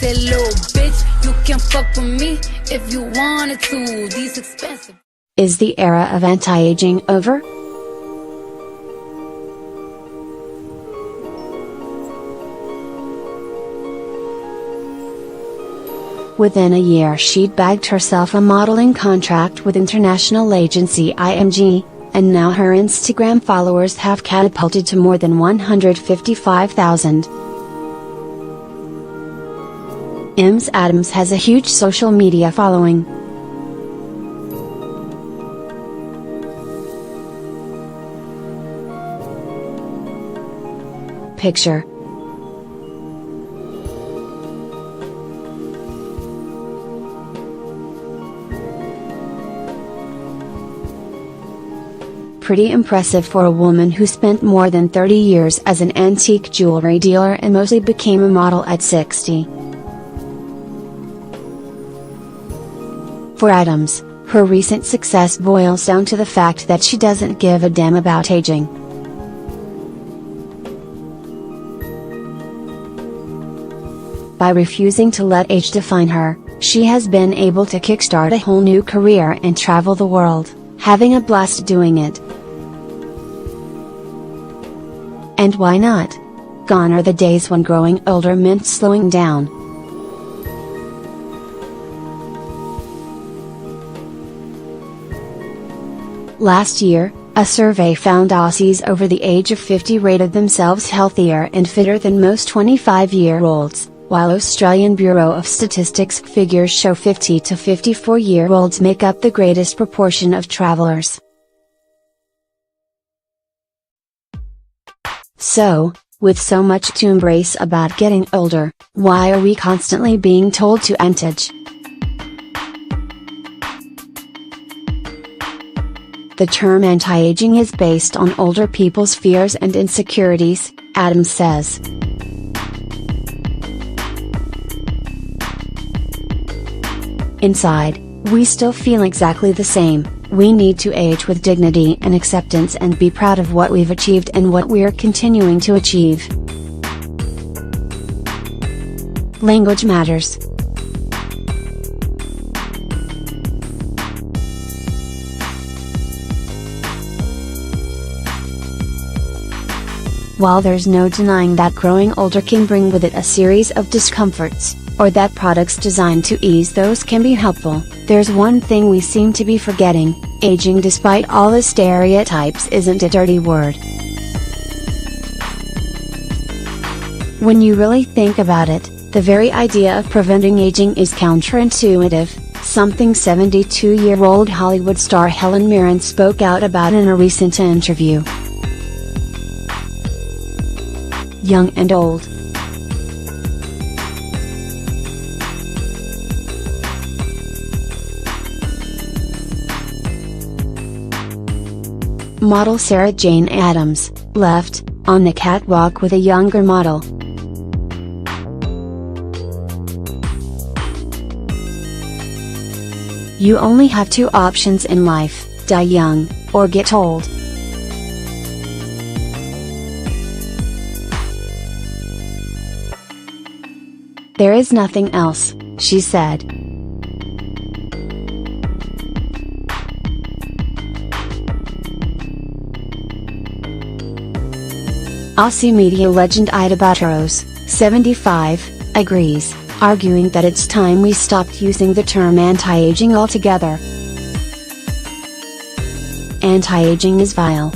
That little bitch, you can fuck with me if you wanted to. These expensive. Is the era of anti-aging over? Within a year she'd bagged herself a modeling contract with international agency IMG, and now her Instagram followers have catapulted to more than 155,000. Ms. Adams has a huge social media following. Picture. Pretty impressive for a woman who spent more than 30 years as an antique jewelry dealer and mostly became a model at 60. For Adams, her recent success boils down to the fact that she doesn't give a damn about aging. By refusing to let age define her, she has been able to kickstart a whole new career and travel the world, having a blast doing it. And why not? Gone are the days when growing older meant slowing down. Last year, a survey found Aussies over the age of 50 rated themselves healthier and fitter than most 25-year-olds, while Australian Bureau of Statistics figures show 50 to 54-year-olds make up the greatest proportion of travelers. So, with so much to embrace about getting older, why are we constantly being told to anti-age? The term anti-aging is based on older people's fears and insecurities, Adams says. Inside, we still feel exactly the same. We need to age with dignity and acceptance and be proud of what we've achieved and what we're continuing to achieve. Language matters. While there's no denying that growing older can bring with it a series of discomforts, or that products designed to ease those can be helpful, there's one thing we seem to be forgetting: aging despite all the stereotypes isn't a dirty word. When you really think about it, the very idea of preventing aging is counterintuitive, something 72-year-old Hollywood star Helen Mirren spoke out about in a recent interview. Young and old. Model Sarah Jane Adams, left, on the catwalk with a younger model. You only have two options in life: die young, or get old. There is nothing else, she said. Aussie media legend Ida Buttrose, 75, agrees, arguing that it's time we stopped using the term anti-aging altogether. Anti-aging is vile.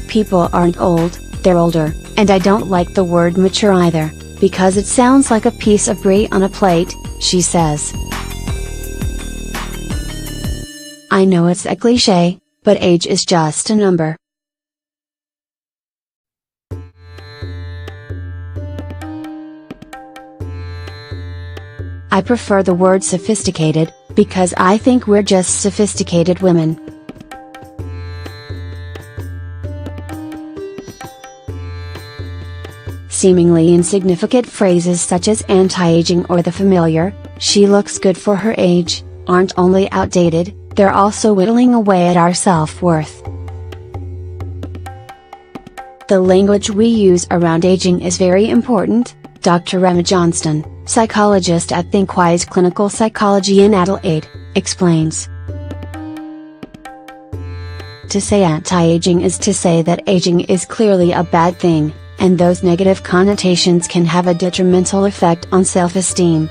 People aren't old, they're older, and I don't like the word mature either, because it sounds like a piece of brie on a plate, she says. I know it's a cliché, but age is just a number. I prefer the word sophisticated, because I think we're just sophisticated women. Seemingly insignificant phrases such as anti-aging or the familiar, "she looks good for her age," aren't only outdated, they're also whittling away at our self-worth. The language we use around aging is very important, Dr. Emma Johnston, psychologist at ThinkWise Clinical Psychology in Adelaide, explains. To say anti-aging is to say that aging is clearly a bad thing, and those negative connotations can have a detrimental effect on self-esteem.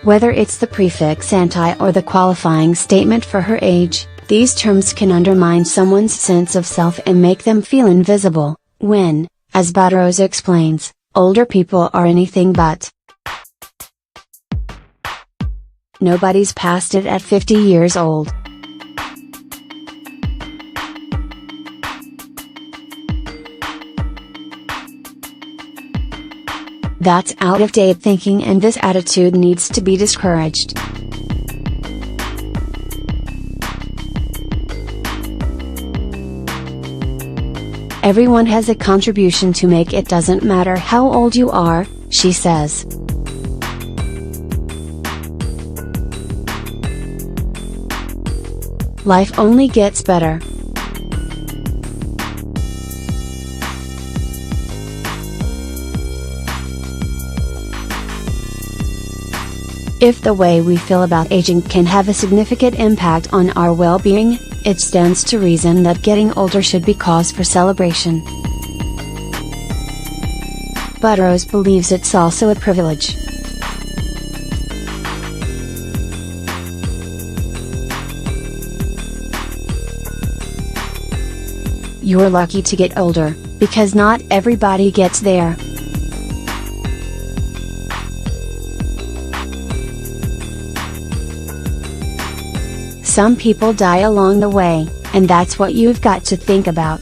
Whether it's the prefix anti or the qualifying statement for her age, these terms can undermine someone's sense of self and make them feel invisible, when, as Buckner explains, older people are anything but. Nobody's past it at 50 years old. That's out-of-date thinking, and this attitude needs to be discouraged. Everyone has a contribution to make. It doesn't matter how old you are, she says. Life only gets better. If the way we feel about aging can have a significant impact on our well-being, it stands to reason that getting older should be cause for celebration. Buckner believes it's also a privilege. You're lucky to get older, because not everybody gets there. Some people die along the way, and that's what you've got to think about.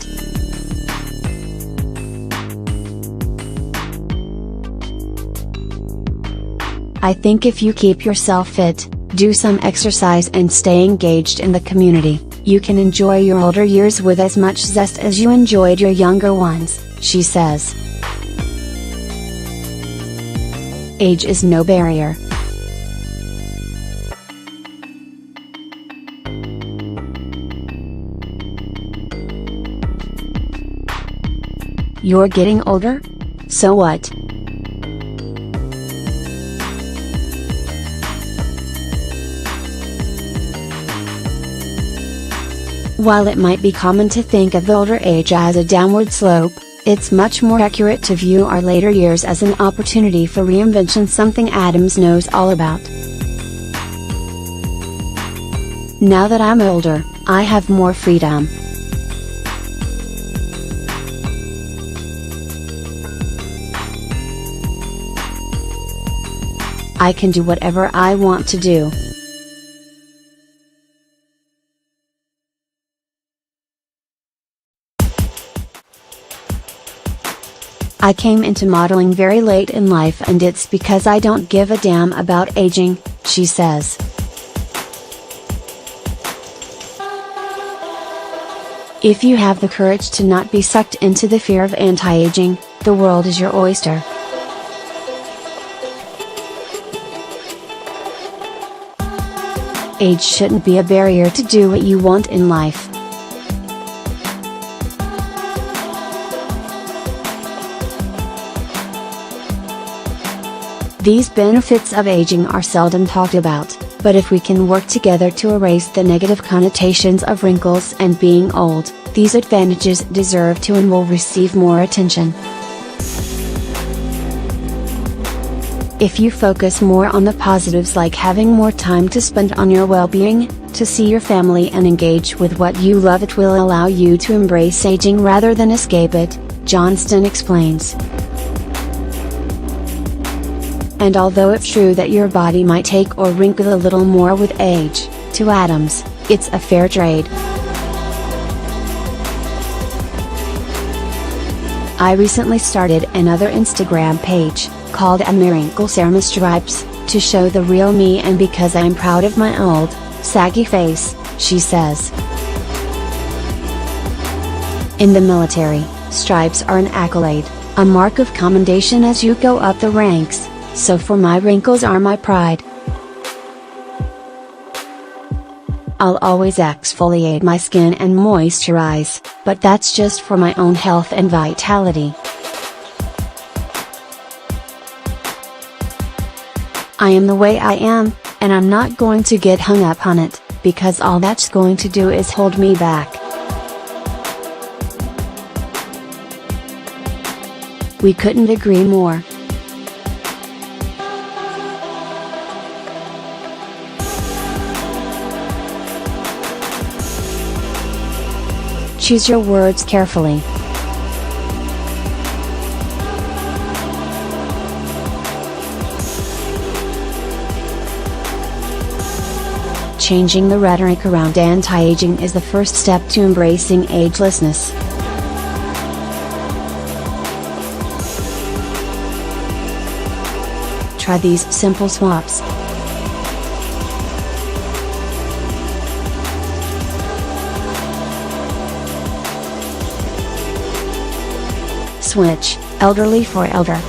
I think if you keep yourself fit, do some exercise and stay engaged in the community, you can enjoy your older years with as much zest as you enjoyed your younger ones, she says. Age is no barrier. You're getting older? So what? While it might be common to think of older age as a downward slope, it's much more accurate to view our later years as an opportunity for reinvention, something Adams knows all about. Now that I'm older, I have more freedom. I can do whatever I want to do. I came into modeling very late in life, and it's because I don't give a damn about aging, she says. If you have the courage to not be sucked into the fear of anti-aging, the world is your oyster. Age shouldn't be a barrier to do what you want in life. These benefits of aging are seldom talked about, but if we can work together to erase the negative connotations of wrinkles and being old, these advantages deserve to and will receive more attention. If you focus more on the positives, like having more time to spend on your well-being, to see your family and engage with what you love, it will allow you to embrace aging rather than escape it, Johnston explains. And although it's true that your body might take or wrinkle a little more with age, to Adams, it's a fair trade. I recently started another Instagram page, called Wrinkles Are My Stripes, to show the real me, and because I'm proud of my old, saggy face, she says. In the military, stripes are an accolade, a mark of commendation as you go up the ranks, so for my wrinkles are my pride. I'll always exfoliate my skin and moisturize, but that's just for my own health and vitality. I am the way I am, and I'm not going to get hung up on it, because all that's going to do is hold me back. We couldn't agree more. Choose your words carefully. Changing the rhetoric around anti-aging is the first step to embracing agelessness. Try these simple swaps. Switch, elderly for elder.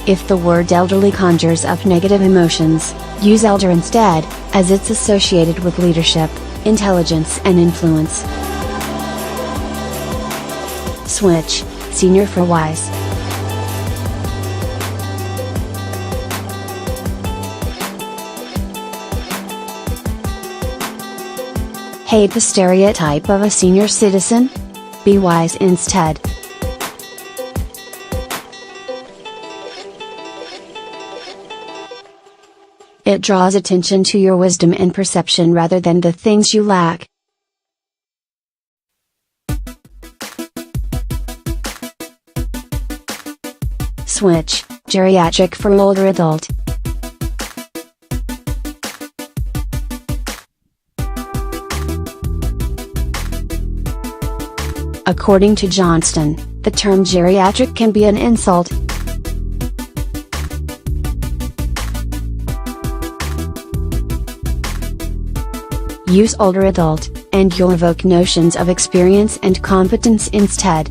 If the word elderly conjures up negative emotions, use elder instead, as it's associated with leadership, intelligence and influence. Switch, senior for wise. Hate the stereotype of a senior citizen? Be wise instead. It draws attention to your wisdom and perception rather than the things you lack. Switch, geriatric for older adult. According to Johnston, the term geriatric can be an insult. Use older adult, and you'll evoke notions of experience and competence instead.